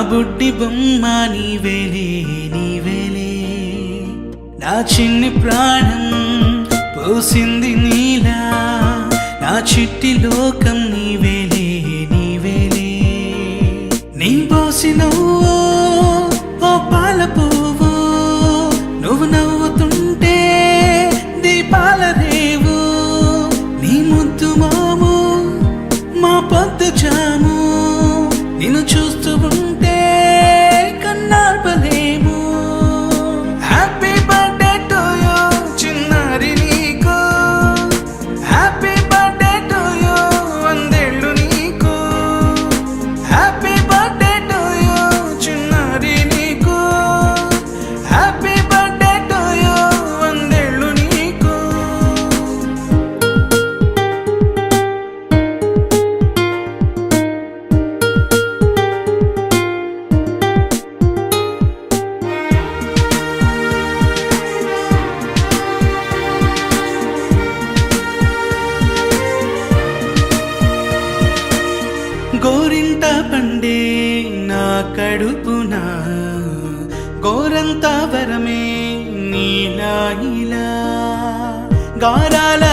బుడ్డి బొమ్మ నీవేలే నీవేలే నా చిన్ని ప్రాణం పోసింది నీలా నా చిట్టి లోకం నీవేలే నీవేలే నీ పోసినవో ఓ పాల పువ్వు నువ్వు నవ్వుతుంటే దీపాల రేవు నీ ముద్దు మాము మా పొద్దు జాము నిన్ను చూస్తూ ఉంటే కన్నార్పలేము హ్యాపీ బర్త్డే టు యూ చిన్నారి నీకు హ్యాపీ బర్త్డే టు యూ వందేళ్ళు నీకు హ్యాపీ బర్త్డే టు యూ చిన్నారి నీకు హ్యాపీ బర్త్డే టు యూ వందేళ్ళు నీకు గోరింట పండే నా కడుపున గోరంత వరమే నీలా ఇలా గారాల